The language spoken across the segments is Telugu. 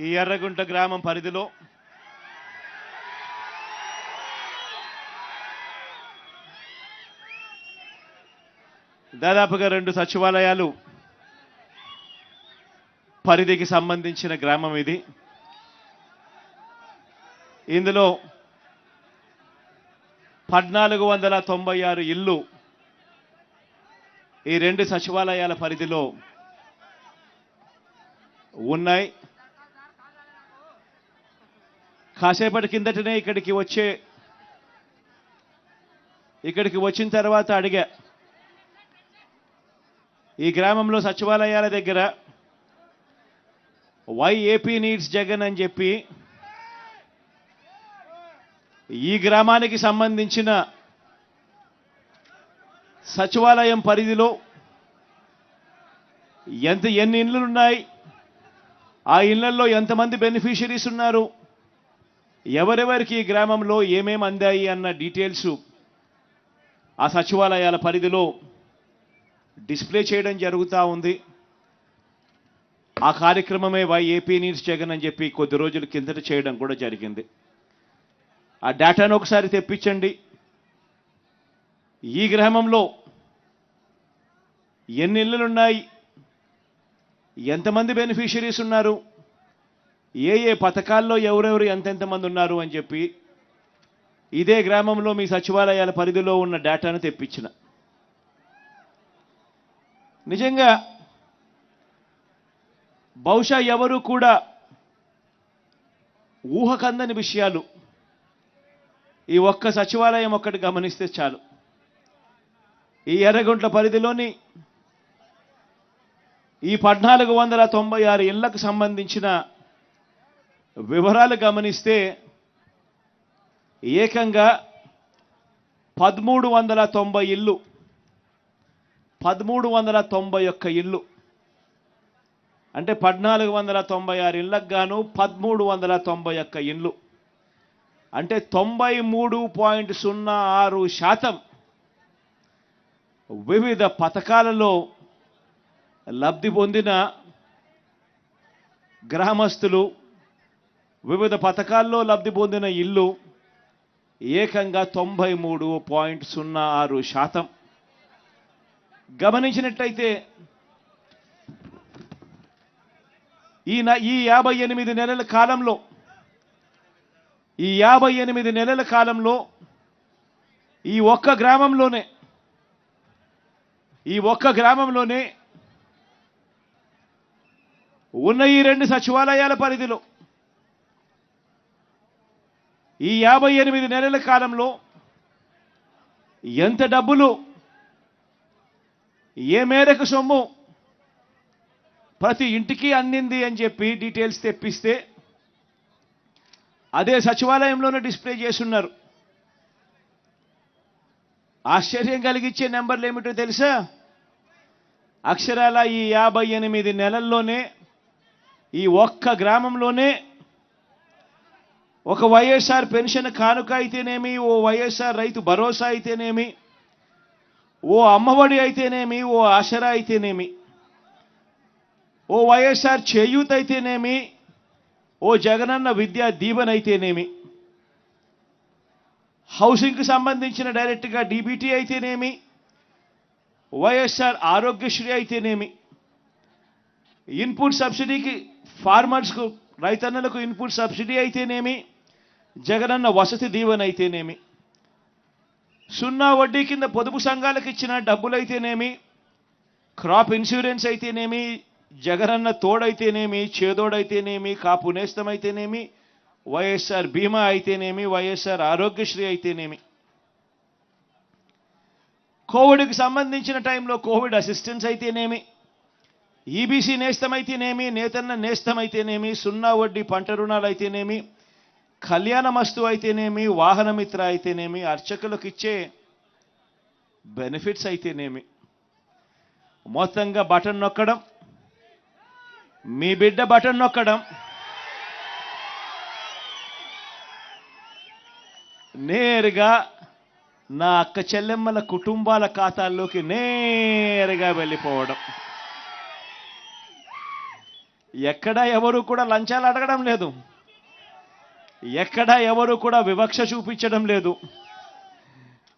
ఈ ఎర్రగుంట గ్రామం పరిధిలో దాదాపుగా 2 సచివాలయాలు పరిధికి సంబంధించిన గ్రామం ఇది. ఇందులో 1496 ఇళ్ళు ఈ 2 సచివాలయాల పరిధిలో ఉన్నాయి. కాసేపటి కిందటనే ఇక్కడికి వచ్చిన తర్వాత అడిగా, ఈ గ్రామంలో సచివాలయాల దగ్గర వై ఏపీ నీడ్స్ జగన్ అని చెప్పి ఈ గ్రామానికి సంబంధించిన సచివాలయం పరిధిలో ఎన్ని ఇళ్ళు ఉన్నాయి, ఆ ఇళ్లలో ఎంతమంది బెనిఫిషరీస్ ఉన్నారు, ఎవరెవరికి ఈ గ్రామంలో ఏమేమి అందాయి అన్న డీటెయిల్స్ ఆ సచివాలయాల పరిధిలో డిస్ప్లే చేయడం జరుగుతూ ఉంది. ఆ కార్యక్రమమే వై ఏపీ నీడ్స్ జగన్ అని చెప్పి కొద్ది రోజుల కిందట చేయడం కూడా జరిగింది. ఆ డేటాను ఒకసారి తెప్పించండి. ఈ గ్రామంలో ఎన్ని ఇళ్ళు ఉన్నాయి, ఎంతమంది బెనిఫిషరీస్ ఉన్నారు, ఏ పథకాల్లో ఎవరెవరు ఎంతెంతమంది ఉన్నారు అని చెప్పి ఇదే గ్రామంలో మీ సచివాలయాల పరిధిలో ఉన్న డేటాను తెప్పించిన. నిజంగా బహుశా ఎవరు కూడా ఊహకందని విషయాలు ఈ ఒక్క సచివాలయం ఒక్కటి గమనిస్తే చాలు. ఈ ఎర్రగుంట్ల పరిధిలోని ఈ 1496 ఇళ్లకు సంబంధించిన వివరాలు గమనిస్తే ఏకంగా 1390 ఇళ్ళు, 1391 ఇళ్ళు, అంటే 1496 ఇళ్లకు గాను 1391 ఇళ్ళు, అంటే 93.06% వివిధ పథకాలలో లబ్ధి పొందిన గ్రామస్తులు, వివిధ పథకాల్లో లబ్ధి పొందిన ఇల్లు ఏకంగా 93.06%. గమనించినట్లయితే ఈ 58 నెలల కాలంలో ఈ ఒక్క గ్రామంలోనే ఉన్న ఈ 2 సచివాలయాల పరిధిలో ఈ 58 నెలల కాలంలో ఎంత డబ్బులు, ఏ మేరకు సొమ్ము ప్రతి ఇంటికి అందింది అని చెప్పి డీటెయిల్స్ తెప్పిస్తే అదే సచివాలయంలోనే డిస్ప్లే చేస్తున్నారు. ఆశ్చర్యం కలిగించే నెంబర్లు ఏమిటో తెలుసా? అక్షరాల ఈ 58 నెలల్లోనే ఈ ఒక్క గ్రామంలోనే ఒక వైఎస్ఆర్ పెన్షన్ కానుక అయితేనేమి, ఓ వైఎస్ఆర్ రైతు భరోసా అయితేనేమి, ఓ అమ్మఒడి అయితేనేమి, ఓ ఆసరా అయితేనేమి, ఓ వైఎస్ఆర్ చేయూత్ అయితేనేమి, ఓ జగనన్న విద్యా దీవెన అయితేనేమి, హౌసింగ్కి సంబంధించిన డైరెక్ట్గా డీబీటీ అయితేనేమి, వైఎస్ఆర్ ఆరోగ్యశ్రీ అయితేనేమి, ఇన్పుట్ సబ్సిడీకి ఫార్మర్స్కు రైతన్నలకు ఇన్పుట్ సబ్సిడీ అయితేనేమి, జగనన్న వసతి దీవెన అయితేనేమి, 0 వడ్డీ కింద పొదుపు సంఘాలకు ఇచ్చిన డబ్బులైతేనేమి, క్రాప్ ఇన్సూరెన్స్ అయితేనేమి, జగనన్న తోడైతేనేమి, చేదోడైతేనేమి, కాపు నేస్తం అయితేనేమి, వైఎస్ఆర్ బీమా అయితేనేమి, వైఎస్ఆర్ ఆరోగ్యశ్రీ అయితేనేమి, కోవిడ్కి సంబంధించిన టైంలో కోవిడ్ అసిస్టెన్స్ అయితేనేమి, ఈబీసీ నేస్తం అయితేనేమి, నేతన్న నేస్తం అయితేనేమి, 0 వడ్డీ పంట రుణాలు అయితేనేమి, కళ్యాణమస్తు అయితేనేమి, వాహనమిత్ర అయితేనేమి, అర్చకులకు ఇచ్చే బెనిఫిట్స్ అయితేనేమి, మొత్తంగా బటన్ నొక్కడం, మీ బిడ్డ బటన్ నొక్కడం, నేరుగా నా అక్క చెల్లెమ్మల కుటుంబాల ఖాతాల్లోకి నేరుగా వెళ్ళిపోవడం. ఎక్కడ ఎవరు కూడా లంచాలు అడగడం లేదు, ఎక్కడ ఎవరు కూడా వివక్ష చూపించడం లేదు,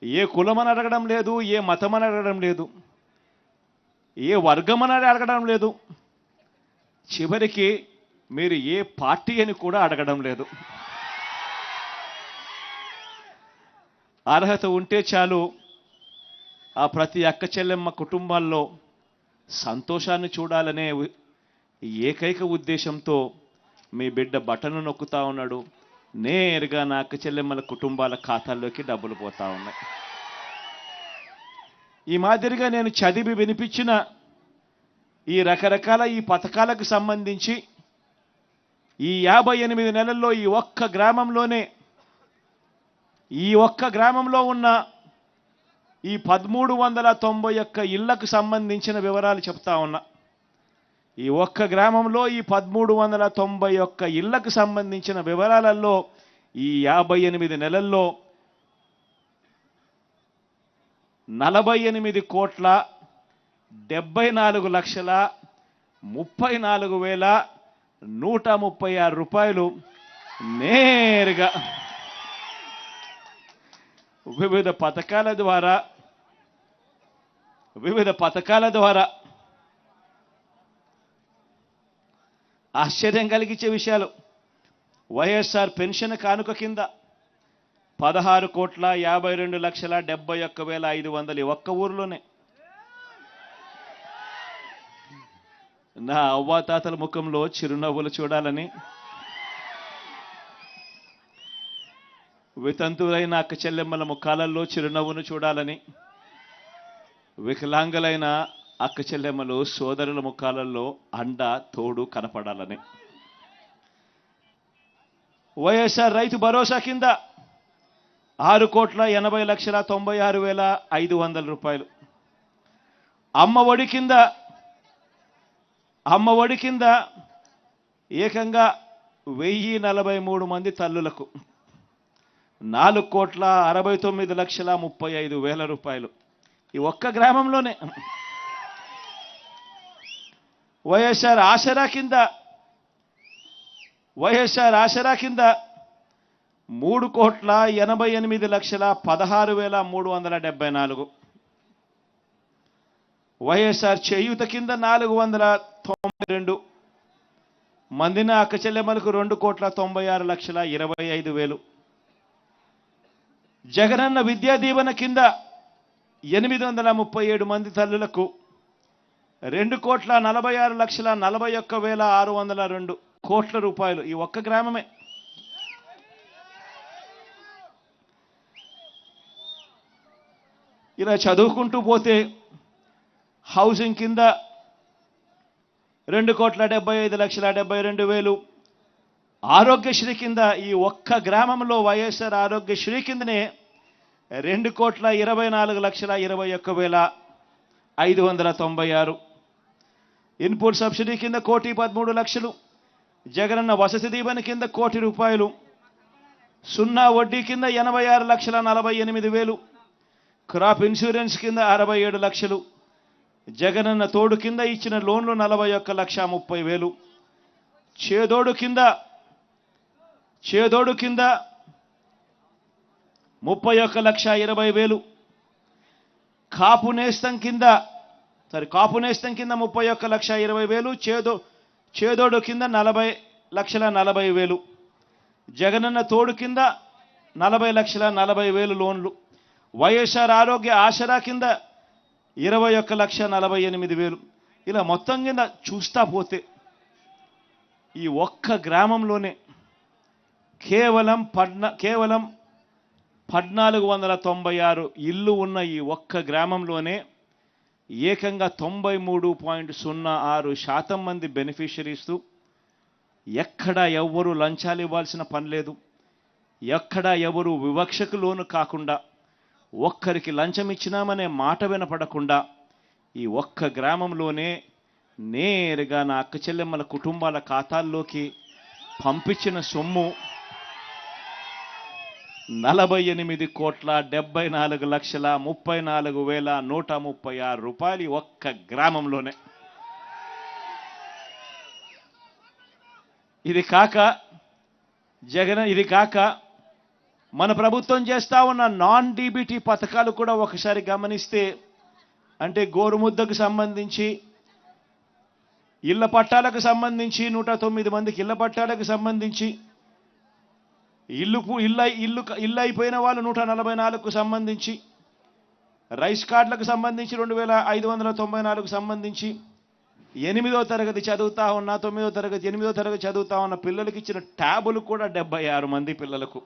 ఏ కులమని అడగడం లేదు, ఏ మతమని అడగడం లేదు, ఏ వర్గమని అడగడం లేదు, చివరికి మీరు ఏ పార్టీ అని కూడా అడగడం లేదు. అర్హత ఉంటే చాలు ఆ ప్రతి అక్క చెల్లెమ్మ కుటుంబాల్లో సంతోషాన్ని చూడాలనే ఏకైక ఉద్దేశంతో మీ బిడ్డ బటన్ నొక్కుతా ఉన్నాడు. నేరుగా నా అక్క చెల్లెమ్మల కుటుంబాల ఖాతాల్లోకి డబ్బులు పోతా ఉన్నాయి. ఈ మాదిరిగా నేను చదివి వినిపించిన ఈ రకరకాల ఈ పథకాలకు సంబంధించి ఈ 58 నెలల్లో ఈ ఒక్క గ్రామంలో ఉన్న ఈ 1391 ఇళ్లకు సంబంధించిన వివరాలు చెప్తా ఉన్నా. ఈ ఒక్క గ్రామంలో ఈ 1391 ఇళ్లకు సంబంధించిన వివరాలలో ఈ 58 నెలల్లో 48,74,34,136 రూపాయలు నేరుగా వివిధ పథకాల ద్వారా ఆశ్చర్యం కలిగించే విషయాలు. వైఎస్ఆర్ పెన్షన్ కానుక కింద 16,52,71,500 ఈ ఒక్క ఊరిలోనే. నా అవ్వాతాతల ముఖంలో చిరునవ్వులు చూడాలని, వితంతువులైన అక్క చెల్లెమ్మల ముఖాలలో చిరునవ్వును చూడాలని, వికలాంగులైన అక్క చెల్లెమ్మలు సోదరుల ముఖాలలో అండ తోడు కనపడాలని. వైఎస్ఆర్ రైతు భరోసా కింద 6,80,96,500 రూపాయలు. అమ్మ ఒడి కింద ఏకంగా 1,043 మంది తల్లులకు 4,69,35,000 రూపాయలు ఈ ఒక్క గ్రామంలోనే. వైఎస్ఆర్ ఆసరా కింద 3,88,16,374. వైఎస్ఆర్ చేయూత కింద 492 మందిన అక్క చెల్లెమ్మలకు 2,96,25,000. జగనన్న విద్యా దీవెన కింద 837 మంది తల్లులకు 2,46,41,602 కోట్ల రూపాయలు ఈ ఒక్క గ్రామమే. ఇలా చదువుకుంటూ పోతే హౌసింగ్ కింద 2,75,72,000. ఆరోగ్యశ్రీ కింద ఈ ఒక్క గ్రామంలో వైఎస్ఆర్ ఆరోగ్యశ్రీ కిందనే 2,24,21,596. ఇన్పుట్ సబ్సిడీ కింద 1,13,00,000. జగనన్న వసతి దీవెన కింద 1,00,00,000 రూపాయలు. సున్నా వడ్డీ కింద 86,48,000. క్రాప్ ఇన్సూరెన్స్ కింద 67 లక్షలు. జగనన్న తోడు కింద ఇచ్చిన లోన్లు 41,30,000. చేదోడు కింద 31,20,000. కాపు నేస్తం కింద 31,20,000. చేదోడు కింద 40,40,000. జగనన్న తోడు కింద 40,40,000 లోన్లు. వైఎస్ఆర్ ఆరోగ్య ఆసరా కింద 21,48,000. ఇలా మొత్తం కింద చూస్తా పోతే ఈ ఒక్క గ్రామంలోనే కేవలం 1,496 ఇల్లు ఉన్న ఈ ఒక్క గ్రామంలోనే ఏకంగా 93.06% మంది బెనిఫిషరీస్. ఎక్కడ ఎవ్వరూ లంచాలు ఇవ్వాల్సిన పని లేదు, ఎక్కడ ఎవరు వివక్షకు లోను కాకుండా, ఒక్కరికి లంచం ఇచ్చినామనే మాట వినపడకుండా ఈ ఒక్క గ్రామంలోనే నేరుగా నా అక్క చెల్లెమ్మల కుటుంబాల ఖాతాల్లోకి పంపించిన సొమ్ము 48,74,34,136 రూపాయలు ఒక్క గ్రామంలోనే. ఇది కాక మన ప్రభుత్వం చేస్తా ఉన్న నాన్ డీబీటీ పథకాలు కూడా ఒకసారి గమనిస్తే, అంటే గోరుముద్దకు సంబంధించి, ఇళ్ల పట్టాలకు సంబంధించి 109 మందికి ఇళ్ల పట్టాలకు సంబంధించి, ఇల్లు అయిపోయిన వాళ్ళు 144కు సంబంధించి, రైస్ కార్డులకు సంబంధించి 2594కు సంబంధించి, 8వ తరగతి చదువుతా ఉన్న 9వ తరగతి 8వ తరగతి చదువుతా ఉన్న పిల్లలకి ఇచ్చిన ట్యాబులు కూడా 76 మంది పిల్లలకు,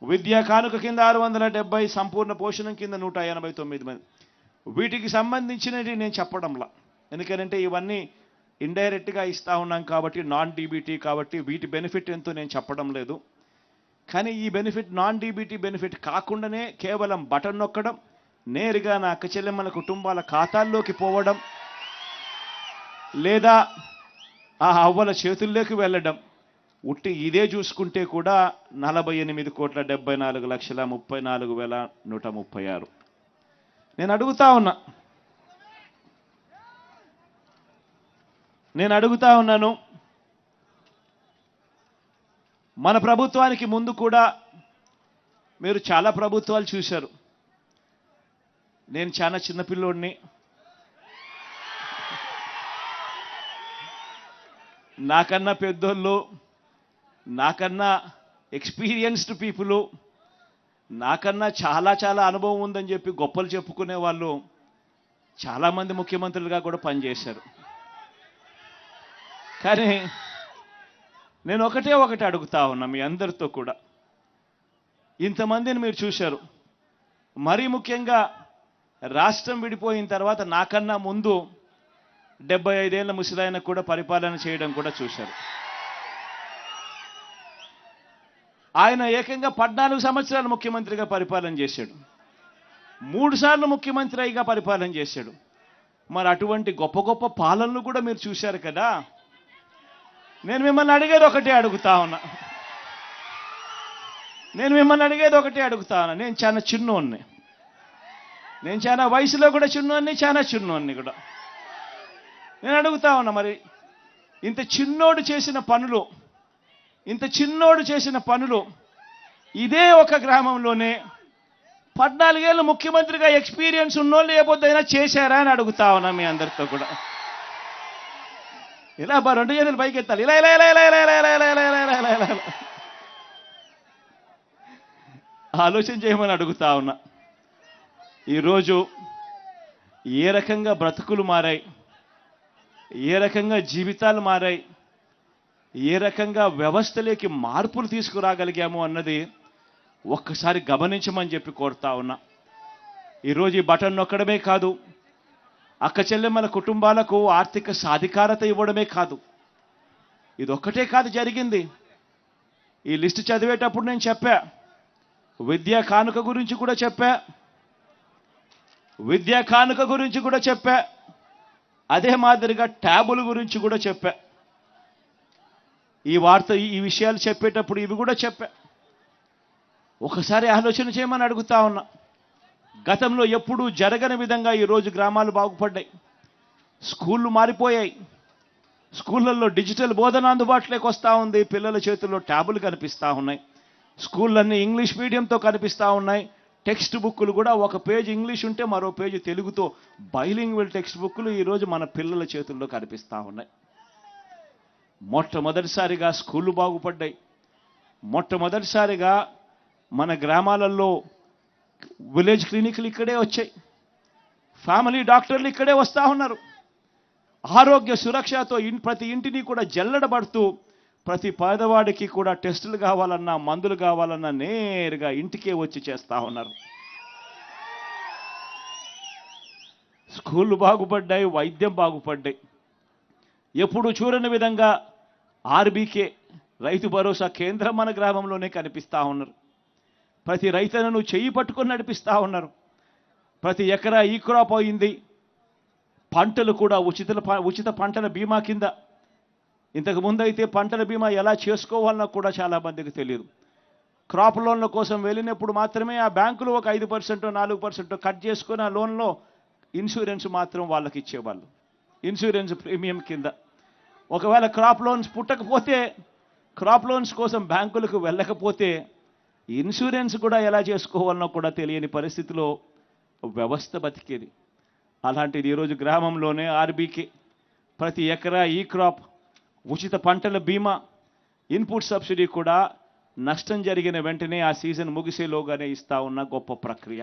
విద్యా కానుక కింద 670, సంపూర్ణ పోషణం కింద 189 మంది. వీటికి సంబంధించినవి నేను చెప్పడంలా, ఎందుకంటే ఇవన్నీ ఇండైరెక్ట్గా ఇస్తా ఉన్నాం కాబట్టి, నాన్ డీబీటీ కాబట్టి వీటి బెనిఫిట్ ఎంతో నేను చెప్పడం లేదు. కానీ ఈ బెనిఫిట్ నాన్ డీబీటీ బెనిఫిట్ కాకుండానే కేవలం బటన్ నొక్కడం, నేరుగా నా అక్క చెల్లెమ్మల కుటుంబాల ఖాతాల్లోకి పోవడం, లేదా ఆ అవ్వల చేతుల్లోకి వెళ్ళడం, ఉట్టి ఇదే చూసుకుంటే కూడా 48,74,34,136. నేను అడుగుతా ఉన్నాను, మన ప్రభుత్వానికి ముందు కూడా మీరు చాలా ప్రభుత్వాలు చూశారు. నేను చాలా చిన్నపిల్లోడిని, నాకన్నా పెద్దోళ్ళు, నాకన్నా ఎక్స్పీరియన్స్డ్ పీపుల్, నాకన్నా చాలా చాలా అనుభవం ఉందని చెప్పి గొప్పలు చెప్పుకునే వాళ్ళు చాలామంది ముఖ్యమంత్రులుగా కూడా పనిచేశారు. కానీ నేను ఒకటి అడుగుతా ఉన్నా మీ అందరితో కూడా, ఇంతమందిని మీరు చూశారు, మరీ ముఖ్యంగా రాష్ట్రం విడిపోయిన తర్వాత నాకన్నా ముందు 75 ఏళ్ల ముసలాయన కూడా పరిపాలన చేయడం కూడా చూశారు. ఆయన ఏకంగా 14 సంవత్సరాలు ముఖ్యమంత్రిగా పరిపాలన చేశాడు, 3 సార్లు ముఖ్యమంత్రిగా పరిపాలన చేశాడు. మరి అటువంటి గొప్ప గొప్ప పాలనలు కూడా మీరు చూశారు కదా. నేను మిమ్మల్ని అడిగేది ఒకటే అడుగుతా ఉన్నా, నేను చాలా చిన్నోన్ని, నేను చాలా వయసులో కూడా చిన్నోన్ని, చాలా చిన్నోన్ని కూడా. నేను అడుగుతా ఉన్నా, మరి ఇంత చిన్నోడు చేసిన పనులు ఇదే ఒక గ్రామంలోనే 14 ఏళ్ళు ముఖ్యమంత్రిగా ఎక్స్పీరియన్స్ ఉన్నోళ్ళు ఏ పొద్దుైనా చేశారా అని అడుగుతా ఉన్నా మీ అందరితో కూడా. ఇలా 2 చేతులు పైకి ఎత్తాలి, ఇలా ఇలా ఇలా ఇలా ఇలా ఇలా ఇలా ఇలా ఇలా ఇలా ఇలా ఆలోచన చేయమని అడుగుతా ఉన్నా. ఈరోజు ఏ రకంగా బ్రతుకులు మారాయి, ఏ రకంగా జీవితాలు మారాయి, ఏ రకంగా వ్యవస్థలోకి మార్పులు తీసుకురాగలిగాము అన్నది ఒక్కసారి గమనించమని చెప్పి కోరుతా ఉన్నా. ఈరోజు ఈ బటన్ నొక్కడమే కాదు, అక్క చెల్లెమ్మల కుటుంబాలకు ఆర్థిక సాధికారత ఇవ్వడమే కాదు, ఇదొక్కటే కాదు జరిగింది. ఈ లిస్టు చదివేటప్పుడు నేను చెప్పా, విద్యా కానుక గురించి కూడా చెప్పా, అదే మాదిరిగా ట్యాబుల గురించి కూడా చెప్పా. ఈ విషయాలు చెప్పేటప్పుడు ఇవి కూడా చెప్పా. ఒకసారి ఆలోచన చేయమని అడుగుతా ఉన్నా. గతంలో ఎప్పుడూ జరగని విధంగా ఈరోజు గ్రామాలు బాగుపడ్డాయి, స్కూళ్ళు మారిపోయాయి, స్కూళ్ళల్లో డిజిటల్ బోధన అందుబాటులోకి వస్తూ ఉంది, పిల్లల చేతుల్లో ట్యాబులు కనిపిస్తూ ఉన్నాయి, స్కూళ్ళన్నీ ఇంగ్లీష్ మీడియంతో కనిపిస్తూ ఉన్నాయి, టెక్స్ట్ బుక్కులు కూడా ఒక పేజ్ ఇంగ్లీష్ ఉంటే మరో పేజ్ తెలుగుతో బైలింగ్వల్ టెక్స్ట్ బుక్కులు ఈరోజు మన పిల్లల చేతుల్లో కనిపిస్తూ ఉన్నాయి. మొట్టమొదటిసారిగా స్కూళ్ళు బాగుపడ్డాయి, మొట్టమొదటిసారిగా మన గ్రామాలలో విలేజ్ క్లినిక్లు ఇక్కడే వచ్చాయి, ఫ్యామిలీ డాక్టర్లు ఇక్కడే వస్తూ ఉన్నారు. ఆరోగ్య సురక్షతో ప్రతి ఇంటిని కూడా జల్లెడబడుతూ ప్రతి పేదవాడికి కూడా టెస్టులు కావాలన్నా, మందులు కావాలన్నా నేరుగా ఇంటికే వచ్చి చేస్తూ ఉన్నారు. స్కూళ్ళు బాగుపడ్డాయి, వైద్యం బాగుపడ్డాయి. ఎప్పుడు చూడని విధంగా ఆర్బీకే రైతు భరోసా కేంద్రం మన గ్రామంలోనే కనిపిస్తూ ఉన్నారు. ప్రతి రైతులను చెయ్యి పట్టుకొని నడిపిస్తూ ఉన్నారు. ప్రతి ఎకరా ఈ క్రాప్ అయింది, పంటలు కూడా ఉచిత పంటల బీమా కింద. ఇంతకు ముందు అయితే పంటల బీమా ఎలా చేసుకోవాలన్నా కూడా చాలా మందికి తెలియదు. క్రాప్ లోన్ల కోసం వెళ్ళినప్పుడు మాత్రమే ఆ బ్యాంకులు ఒక 5%, 4% కట్ చేసుకొని ఆ లోన్లో ఇన్సూరెన్స్ మాత్రం వాళ్ళకి ఇచ్చేవాళ్ళు, ఇన్సూరెన్స్ ప్రీమియం కింద. ఒకవేళ క్రాప్ లోన్స్ పుట్టకపోతే, క్రాప్ లోన్స్ కోసం బ్యాంకులకు వెళ్ళకపోతే ఇన్సూరెన్స్ కూడా ఎలా చేసుకోవాలనో కూడా తెలియని పరిస్థితిలో వ్యవస్థ బతికేది. అలాంటిది ఈరోజు గ్రామంలోనే ఆర్బీకే ప్రతి ఎకరా ఈ క్రాప్, ఉచిత పంటల బీమా, ఇన్పుట్ సబ్సిడీ కూడా నష్టం జరిగిన వెంటనే ఆ సీజన్ ముగిసేలోగానే ఇస్తా ఉన్న గొప్ప ప్రక్రియ.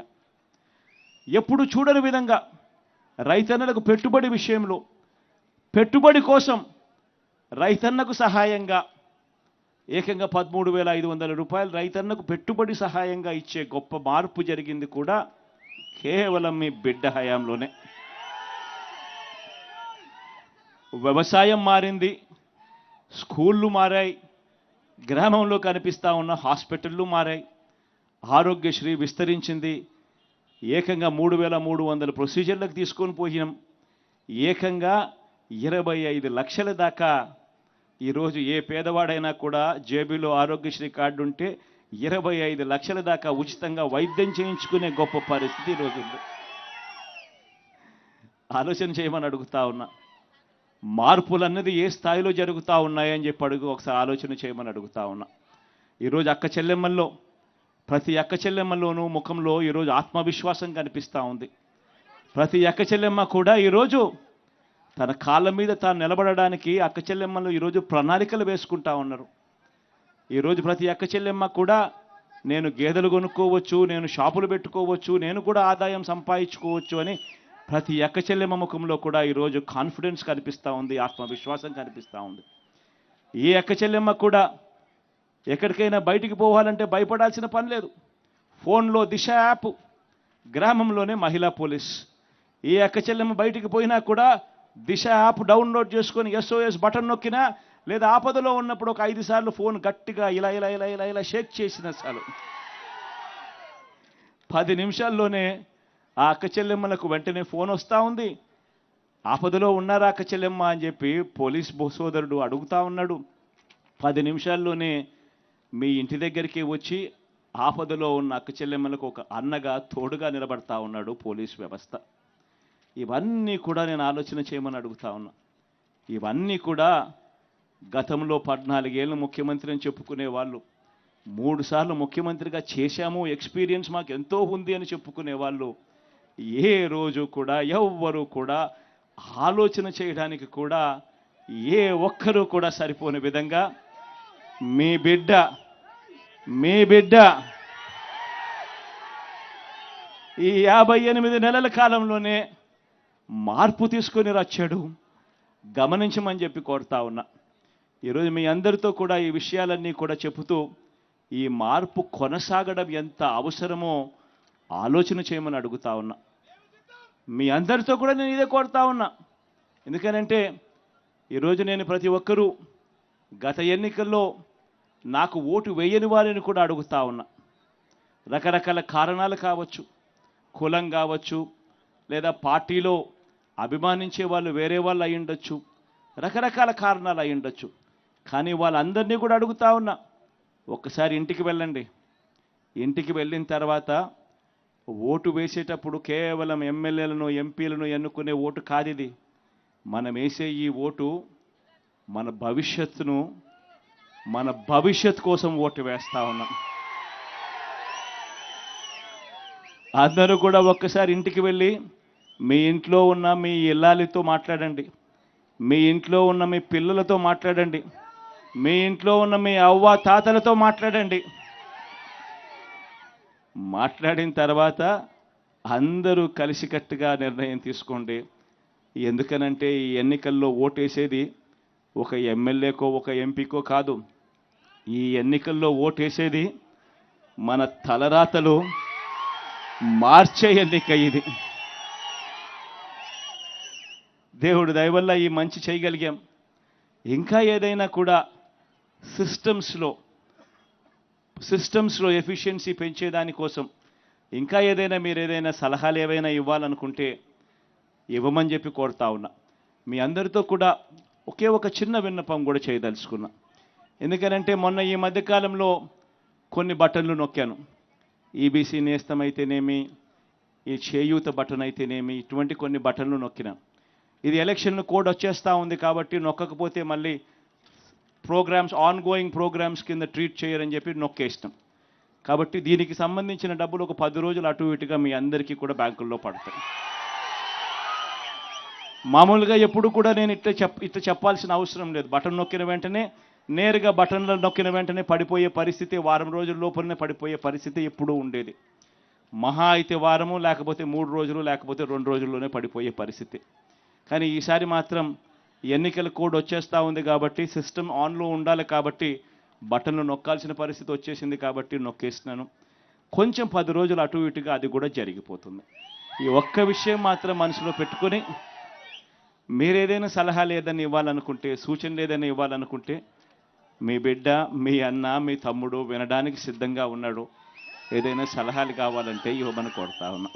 ఎప్పుడు చూడని విధంగా రైతన్నలకు పెట్టుబడి విషయంలో, పెట్టుబడి కోసం రైతన్నకు సహాయంగా ఏకంగా 13,500 రూపాయలు రైతన్నకు పెట్టుబడి సహాయంగా ఇచ్చే గొప్ప మార్పు జరిగింది కూడా కేవలం మీ బిడ్డ హయాంలోనే. వ్యవసాయం మారింది, స్కూళ్ళు మారాయి, గ్రామంలో కనిపిస్తా ఉన్న హాస్పిటళ్ళు మారాయి, ఆరోగ్యశ్రీ విస్తరించింది, ఏకంగా 3,300 ప్రొసీజర్లకు తీసుకొని పోయినాం. ఏకంగా 25 లక్షల దాకా ఈరోజు ఏ పేదవాడైనా కూడా జేబులో ఆరోగ్యశ్రీ కార్డు ఉంటే 25 లక్షల దాకా ఉచితంగా వైద్యం చేయించుకునే గొప్ప పరిస్థితి ఈరోజు ఉంది. ఆలోచన చేయమని అడుగుతా ఉన్నా. మార్పులన్నది ఏ స్థాయిలో జరుగుతూ ఉన్నాయని చెప్పి ఒకసారి ఆలోచన చేయమని అడుగుతా ఉన్నా. ఈరోజు అక్క చెల్లెమ్మల్లో, ప్రతి అక్క చెల్లెమ్మల్లోనూ ముఖంలో ఈరోజు ఆత్మవిశ్వాసం కనిపిస్తూ ఉంది. ప్రతి అక్క చెల్లెమ్మ కూడా ఈరోజు తన కాళ్ళ మీద తాను నిలబడడానికి అక్క చెల్లెమ్మలు ఈరోజు ప్రణాళికలు వేసుకుంటా ఉన్నారు. ఈరోజు ప్రతి అక్క చెల్లెమ్మ కూడా నేను గేదెలు కొనుక్కోవచ్చు, నేను షాపులు పెట్టుకోవచ్చు, నేను కూడా ఆదాయం సంపాదించుకోవచ్చు అని ప్రతి అక్క చెల్లెమ్మ ముఖంలో కూడా ఈరోజు కాన్ఫిడెన్స్ కనిపిస్తూ ఉంది, ఆత్మవిశ్వాసం కనిపిస్తూ ఉంది. ఈ అక్క చెల్లెమ్మ కూడా ఎక్కడికైనా బయటికి పోవాలంటే భయపడాల్సిన పని లేదు. ఫోన్లో దిశ యాప్, గ్రామంలోనే మహిళా పోలీస్. ఏ అక్క చెల్లెమ్మ బయటికి పోయినా కూడా దిశ యాప్ డౌన్లోడ్ చేసుకొని SOS బటన్ నొక్కినా, లేదా ఆపదలో ఉన్నప్పుడు ఒక 5 సార్లు ఫోన్ గట్టిగా ఇలా ఇలా ఇలా ఇలా ఇలా షేక్ చేసిన చాలు 10 నిమిషాల్లోనే ఆ అక్క చెల్లెమ్మలకు వెంటనే ఫోన్ వస్తూ ఉంది. ఆపదలో ఉన్నారా అక్క చెల్లెమ్మ అని చెప్పి పోలీస్ సోదరుడు అడుగుతా ఉన్నాడు. 10 నిమిషాల్లోనే మీ ఇంటి దగ్గరికి వచ్చి ఆపదలో ఉన్న అక్క చెల్లెమ్మలకు ఒక అన్నగా తోడుగా నిలబడతా ఉన్నాడు పోలీస్ వ్యవస్థ. ఇవన్నీ కూడా నేను ఆలోచన చేయమని అడుగుతా ఉన్నా. ఇవన్నీ కూడా గతంలో 14 ఏళ్ళు ముఖ్యమంత్రి అని చెప్పుకునే వాళ్ళు, 3 సార్లు ముఖ్యమంత్రిగా చేశాము, ఎక్స్పీరియన్స్ మాకు ఎంతో ఉంది అని చెప్పుకునే వాళ్ళు ఏ రోజు కూడా ఎవ్వరూ కూడా ఆలోచన చేయడానికి కూడా ఏ ఒక్కరూ కూడా సరిపోని విధంగా మీ బిడ్డ ఈ 58 నెలల కాలంలోనే మార్పు తీసుకొని వచ్చాడు. గమనించమని చెప్పి కోరుతా ఉన్నా. ఈరోజు మీ అందరితో కూడా ఈ విషయాలన్నీ కూడా చెబుతూ ఈ మార్పు కొనసాగడం ఎంత అవసరమో ఆలోచన చేయమని అడుగుతా ఉన్నా. మీ అందరితో కూడా నేను ఇదే కోరుతా ఉన్నా. ఎందుకనంటే ఈరోజు నేను ప్రతి ఒక్కరూ గత ఎన్నికల్లో నాకు ఓటు వేయని వారిని కూడా అడుగుతా ఉన్నా. రకరకాల కారణాలు కావచ్చు, కులం కావచ్చు, లేదా పార్టీలో అభిమానించే వాళ్ళు వేరే వాళ్ళు అయి ఉండొచ్చు, రకరకాల కారణాలు అయి ఉండొచ్చు. కానీ వాళ్ళందరినీ కూడా అడుగుతా ఉన్నా, ఒక్కసారి ఇంటికి వెళ్ళండి. ఇంటికి వెళ్ళిన తర్వాత ఓటు వేసేటప్పుడు కేవలం ఎమ్మెల్యేలను, ఎంపీలను ఎన్నుకునే ఓటు కాదు ఇది. మనం వేసే ఈ ఓటు మన భవిష్యత్తు కోసం ఓటు వేస్తా ఉన్నాం. అందరూ కూడా ఒక్కసారి ఇంటికి వెళ్ళి మీ ఇంట్లో ఉన్న మీ ఇల్లాలితో మాట్లాడండి, మీ ఇంట్లో ఉన్న మీ పిల్లలతో మాట్లాడండి, మీ ఇంట్లో ఉన్న మీ అవ్వ తాతలతో మాట్లాడండి. మాట్లాడిన తర్వాత అందరూ కలిసికట్టుగా నిర్ణయం తీసుకోండి. ఎందుకనంటే ఈ ఎన్నికల్లో ఓటేసేది ఒక ఎమ్మెల్యేకో ఒక ఎంపీకో కాదు. ఈ ఎన్నికల్లో ఓటేసేది మన తలరాతలు మార్చే ఎన్నిక ఇది. దేవుడు దయవల్ల ఈ మంచి చేయగలిగాం. ఇంకా ఏదైనా కూడా సిస్టమ్స్లో ఎఫిషియన్సీ పెంచేదానికోసం ఇంకా ఏదైనా మీరు ఏదైనా సలహాలు ఏవైనా ఇవ్వాలనుకుంటే ఇవ్వమని చెప్పి కోరుతా ఉన్నా. మీ అందరితో కూడా ఒకే ఒక చిన్న విన్నపం కూడా చేయదలుచుకున్నా. ఎందుకనంటే మొన్న ఈ మధ్యకాలంలో కొన్ని బటన్లు నొక్కాను. ఈబీసీ నేస్తం అయితేనేమి, ఈ చేయూత బటన్ అయితేనేమి, ఇటువంటి కొన్ని బటన్లు నొక్కినా. ఇది ఎలక్షన్ కోడ్ వచ్చేస్తూ ఉంది కాబట్టి నొక్కకపోతే మళ్ళీ ప్రోగ్రామ్స్ ఆన్గోయింగ్ ప్రోగ్రామ్స్ కింద ట్రీట్ చేయరని చెప్పి నొక్కేస్తాం. కాబట్టి దీనికి సంబంధించిన డబ్బులు ఒక 10 రోజులు అటు ఇటుగా మీ అందరికీ కూడా బ్యాంకుల్లో పడతాయి. మామూలుగా ఎప్పుడు కూడా నేను ఇట్లా చెప్పాల్సిన అవసరం లేదు. బటన్ నొక్కిన వెంటనే నేరుగా బటన్లో నొక్కిన వెంటనే పడిపోయే పరిస్థితి, వారం రోజుల లోపలనే పడిపోయే పరిస్థితి ఎప్పుడూ ఉండేది. మహా అయితే వారము, లేకపోతే 3 రోజులు, లేకపోతే 2 రోజుల్లోనే పడిపోయే పరిస్థితి. కానీ ఈసారి మాత్రం ఎన్నికల కోడ్ వచ్చేస్తూ ఉంది కాబట్టి, సిస్టమ్ ఆన్లో ఉండాలి కాబట్టి బటన్లు నొక్కాల్సిన పరిస్థితి వచ్చేసింది కాబట్టి నొక్కేస్తున్నాను. కొంచెం 10 రోజులు అటు ఇటుగా అది కూడా జరిగిపోతుంది. ఈ ఒక్క విషయం మాత్రం మనసులో పెట్టుకొని మీరేదైనా సలహాలు ఏదైనా ఇవ్వాలనుకుంటే, సూచనలు ఏదైనా ఇవ్వాలనుకుంటే మీ బిడ్డ, మీ అన్న, మీ తమ్ముడు వినడానికి సిద్ధంగా ఉన్నాడు. ఏదైనా సలహాలు కావాలంటే ఇవ్వమని కోరుతా ఉన్నా.